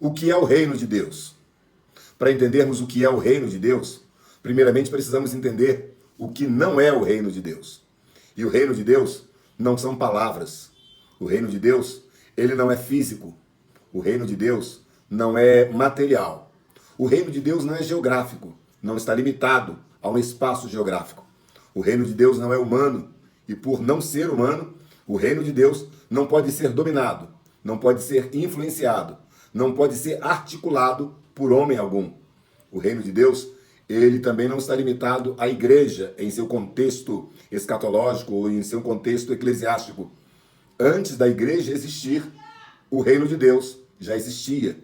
O que é o reino de Deus? Para entendermos o que é o reino de Deus, primeiramente precisamos entender o que não é o reino de Deus. E o reino de Deus não são palavras. O reino de Deus, ele não é físico. O reino de Deus não é material. O reino de Deus não é geográfico, não está limitado a um espaço geográfico. O reino de Deus não é humano e, por não ser humano, o reino de Deus não pode ser dominado, não pode ser influenciado, não pode ser articulado por homem algum. O reino de Deus, ele também não está limitado à igreja em seu contexto escatológico ou em seu contexto eclesiástico. Antes da igreja existir, o reino de Deus já existia.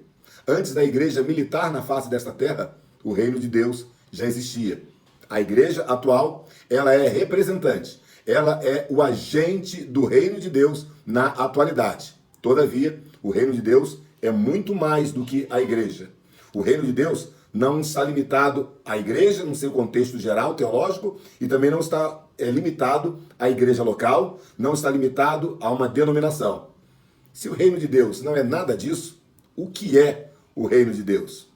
Antes da igreja militar na face desta terra, o reino de Deus já existia. A igreja atual, ela é representante, ela é o agente do reino de Deus na atualidade. Todavia, o reino de Deus é muito mais do que a igreja. O reino de Deus não está limitado à igreja no seu contexto geral, teológico, e também não está limitado à igreja local, não está limitado a uma denominação. Se o reino de Deus não é nada disso, o que é o reino de Deus?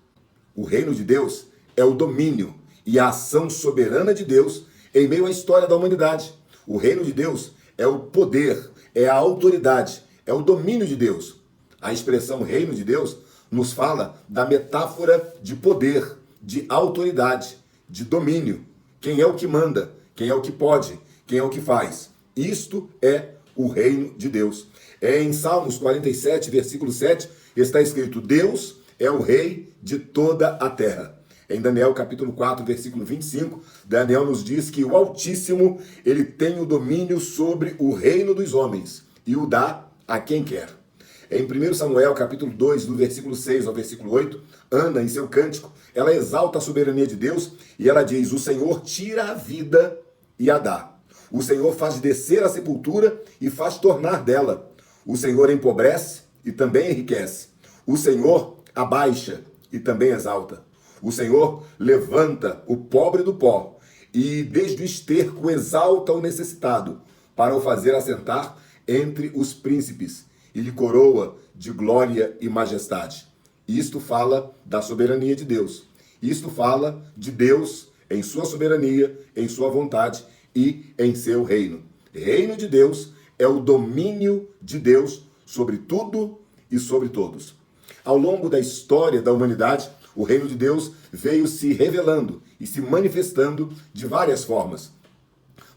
O reino de Deus é o domínio e a ação soberana de Deus em meio à história da humanidade. O reino de Deus é o poder, é a autoridade, é o domínio de Deus. A expressão reino de Deus nos fala da metáfora de poder, de autoridade, de domínio. Quem é o que manda? Quem é o que pode? Quem é o que faz? Isto é o reino de Deus. Em Salmos 47, versículo 7, está escrito: Deus é o rei de toda a terra. Em Daniel capítulo 4, versículo 25, Daniel nos diz que o Altíssimo, ele tem o domínio sobre o reino dos homens e o dá a quem quer. Em 1 Samuel, capítulo 2, do versículo 6 ao versículo 8, Ana, em seu cântico, ela exalta a soberania de Deus e ela diz: o Senhor tira a vida e a dá. O Senhor faz descer a sepultura e faz tornar dela. O Senhor empobrece e também enriquece. O Senhor abaixa e também exalta. O Senhor levanta o pobre do pó e desde o esterco exalta o necessitado para o fazer assentar entre os príncipes e lhe coroa de glória e majestade. Isto fala da soberania de Deus. Isto fala de Deus em sua soberania, em sua vontade e em seu reino. Reino de Deus é o domínio de Deus sobre tudo e sobre todos. Ao longo da história da humanidade, o reino de Deus veio se revelando e se manifestando de várias formas.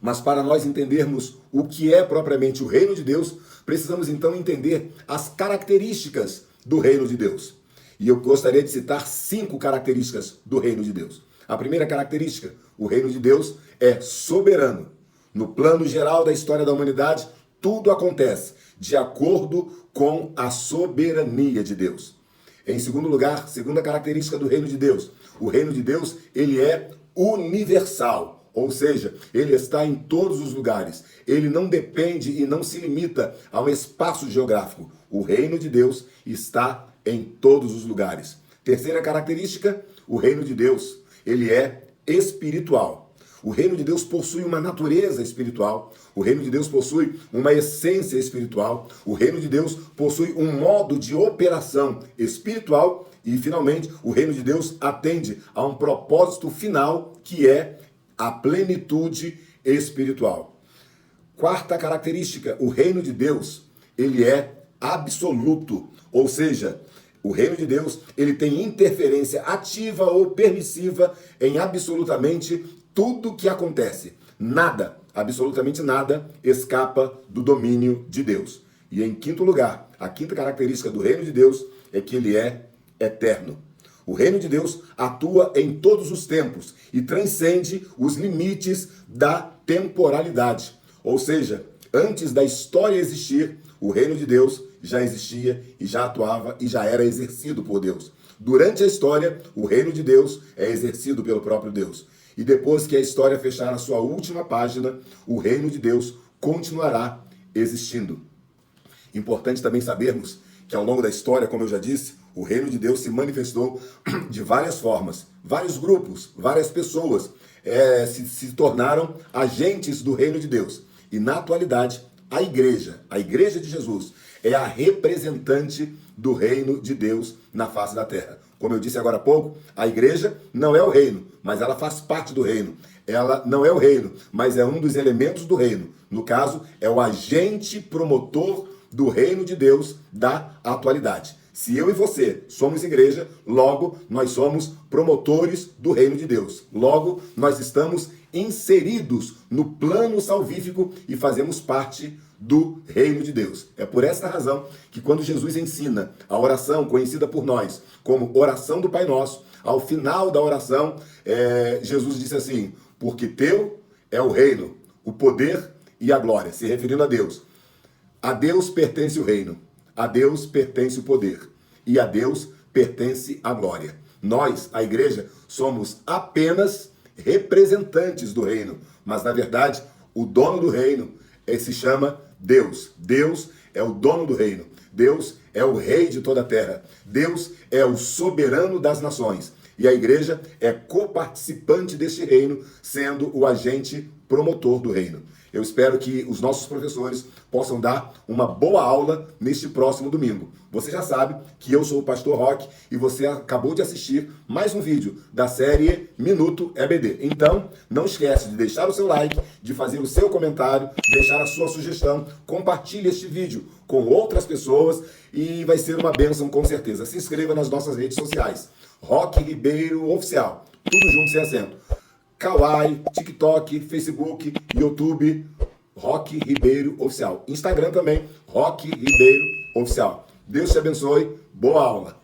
Mas para nós entendermos o que é propriamente o reino de Deus, precisamos então entender as características do reino de Deus. E eu gostaria de citar 5 características do reino de Deus. A primeira característica: o reino de Deus é soberano. No plano geral da história da humanidade, tudo acontece de acordo com a soberania de Deus. Em segundo lugar, segunda característica do reino de Deus: o reino de Deus, ele é universal. Ou seja, ele está em todos os lugares. Ele não depende e não se limita a um espaço geográfico. O reino de Deus está em todos os lugares. Terceira característica: o reino de Deus, ele é espiritual. O reino de Deus possui uma natureza espiritual. O reino de Deus possui uma essência espiritual. O reino de Deus possui um modo de operação espiritual. E, finalmente, o reino de Deus atende a um propósito final, que é a plenitude espiritual. Quarta característica: o reino de Deus, ele é absoluto, ou seja, o reino de Deus, ele tem interferência ativa ou permissiva em absolutamente tudo que acontece. Nada, absolutamente nada, escapa do domínio de Deus. E em quinto lugar, a quinta característica do reino de Deus é que ele é eterno. O reino de Deus atua em todos os tempos e transcende os limites da temporalidade. Ou seja, antes da história existir, o reino de Deus já existia e já atuava e já era exercido por Deus. Durante a história, o reino de Deus é exercido pelo próprio Deus. E depois que a história fechar a sua última página, o reino de Deus continuará existindo. Importante também sabermos que ao longo da história, como eu já disse, o reino de Deus se manifestou de várias formas. Vários grupos, várias pessoas se tornaram agentes do reino de Deus. E na atualidade, a igreja de Jesus, é a representante do reino de Deus na face da terra. Como eu disse agora há pouco, a igreja não é o reino, mas ela faz parte do reino. Ela não é o reino, mas é um dos elementos do reino. No caso, é o agente promotor do reino de Deus da atualidade. Se eu e você somos igreja, logo nós somos promotores do reino de Deus. Logo, nós estamos inseridos no plano salvífico e fazemos parte do reino de Deus. É por esta razão que quando Jesus ensina a oração conhecida por nós como oração do Pai Nosso, ao final da oração, Jesus disse assim: porque teu é o reino, o poder e a glória, se referindo a Deus. A Deus pertence o reino, a Deus pertence o poder e a Deus pertence a glória. Nós, a igreja, somos apenas representantes do reino, mas na verdade o dono do reino se chama Deus. Deus é o dono do reino. Deus é o rei de toda a terra. Deus é o soberano das nações. E a igreja é coparticipante deste reino, sendo o agente promotor do reino. Eu espero que os nossos professores possam dar uma boa aula neste próximo domingo. Você já sabe que eu sou o Pastor Roque e você acabou de assistir mais um vídeo da série Minuto EBD. Então, não esquece de deixar o seu like, de fazer o seu comentário, deixar a sua sugestão, compartilhe este vídeo com outras pessoas e vai ser uma bênção com certeza. Se inscreva nas nossas redes sociais. Roque Ribeiro Oficial, tudo junto sem acento. Kawaii, TikTok, Facebook, YouTube, Roque Ribeiro Oficial. Instagram também, Roque Ribeiro Oficial. Deus te abençoe, boa aula.